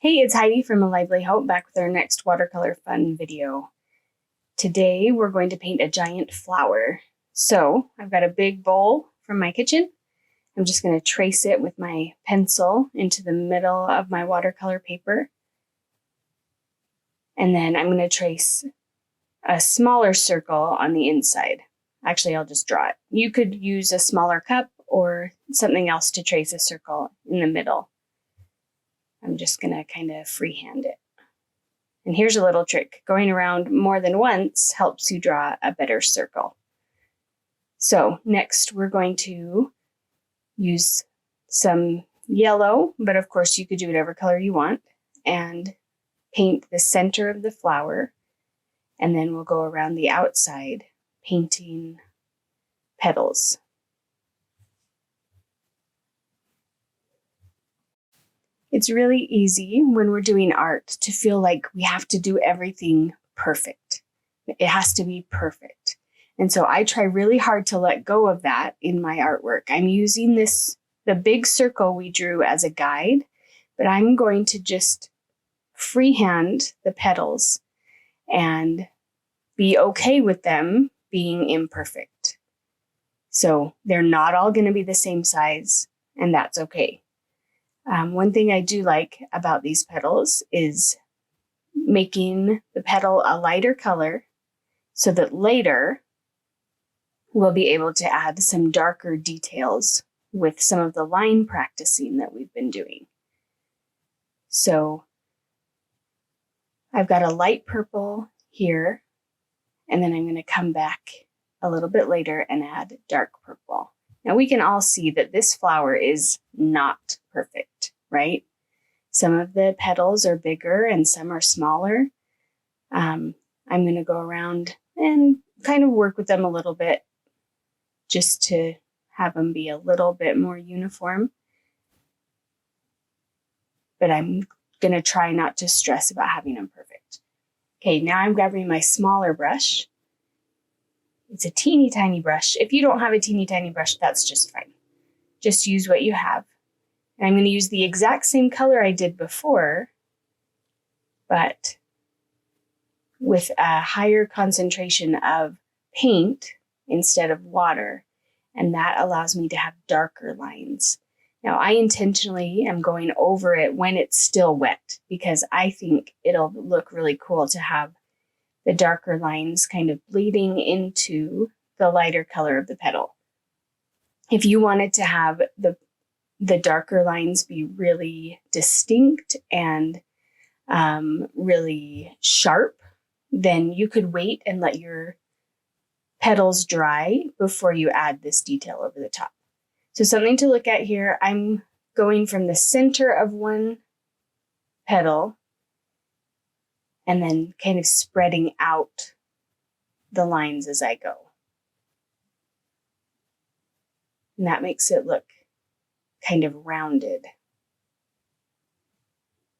Hey, it's Heidi from A Lively Hope, back with our next watercolor fun video. Today we're going to paint a giant flower. So I've got a big bowl from my kitchen. I'm just going to trace it with my pencil into the middle of my watercolor paper. And then I'm going to trace a smaller circle on the inside. Actually, I'll just draw it. You could use a smaller cup or something else to trace a circle in the middle. I'm just going to kind of freehand it. And here's a little trick. Going around more than once helps you draw a better circle. So next we're going to use some yellow, but of course you could do whatever color you want, and paint the center of the flower. And then we'll go around the outside painting petals. It's really easy when we're doing art to feel like we have to do everything perfect. It has to be perfect. And so I try really hard to let go of that in my artwork. I'm using the big circle we drew as a guide, but I'm going to just freehand the petals and be okay with them being imperfect. So they're not all going to be the same size, and that's okay. One thing I do like about these petals is making the petal a lighter color so that later we'll be able to add some darker details with some of the line practicing that we've been doing. So I've got a light purple here, and then I'm going to come back a little bit later and add dark purple. Now we can all see that this flower is not perfect, right? Some of the petals are bigger and some are smaller. I'm going to go around and kind of work with them a little bit just to have them be a little bit more uniform. But I'm going to try not to stress about having them perfect. Okay, now I'm grabbing my smaller brush. It's a teeny tiny brush. If you don't have a teeny tiny brush, that's just fine. Just use what you have. And I'm going to use the exact same color I did before, but with a higher concentration of paint instead of water. And that allows me to have darker lines. Now, I intentionally am going over it when it's still wet because I think it'll look really cool to have the darker lines kind of bleeding into the lighter color of the petal. If you wanted to have the darker lines be really distinct and really sharp, then you could wait and let your petals dry before you add this detail over the top. So something to look at here, I'm going from the center of one petal and then kind of spreading out the lines as I go. And that makes it look kind of rounded.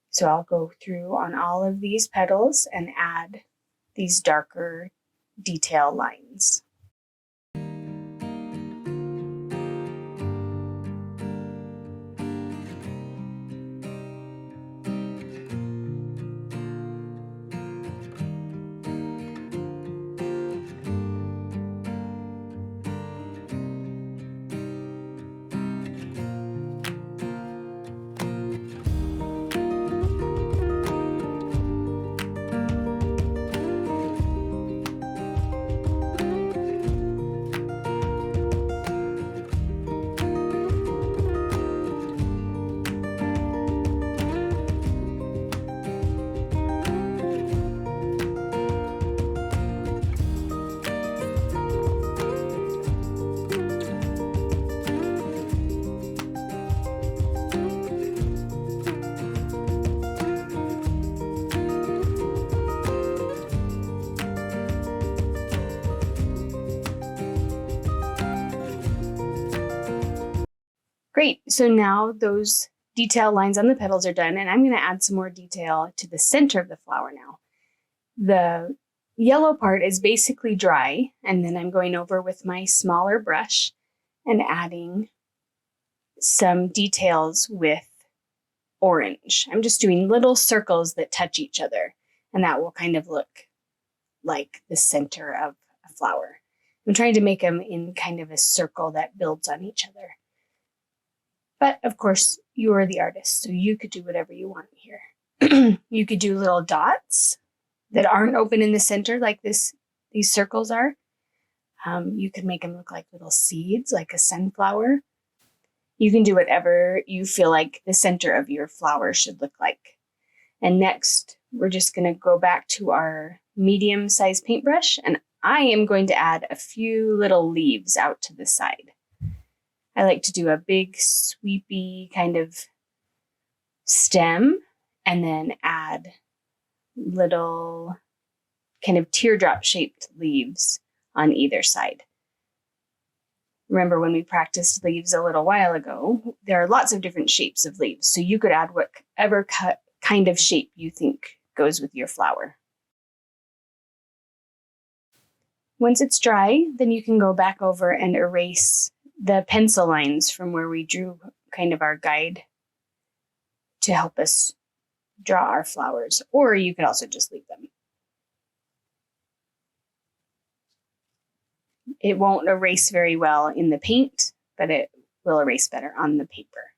So I'll go through on all of these petals and add these darker detail lines. Great, so now those detail lines on the petals are done, and I'm going to add some more detail to the center of the flower now. The yellow part is basically dry, and then I'm going over with my smaller brush and adding some details with orange. I'm just doing little circles that touch each other, and that will kind of look like the center of a flower. I'm trying to make them in kind of a circle that builds on each other. But of course, you are the artist, so you could do whatever you want here. You could do little dots that aren't open in the center like these circles are. You could make them look like little seeds, like a sunflower. You can do whatever you feel like the center of your flower should look like. And next, we're just going to go back to our medium-sized paintbrush, and I am going to add a few little leaves out to the side. I like to do a big, sweepy kind of stem, and then add little kind of teardrop-shaped leaves on either side. Remember when we practiced leaves a little while ago, there are lots of different shapes of leaves, so you could add whatever kind of shape you think goes with your flower. Once it's dry, then you can go back over and erase the pencil lines from where we drew kind of our guide to help us draw our flowers, or you could also just leave them. It won't erase very well in the paint, but it will erase better on the paper.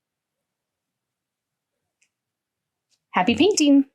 Happy painting!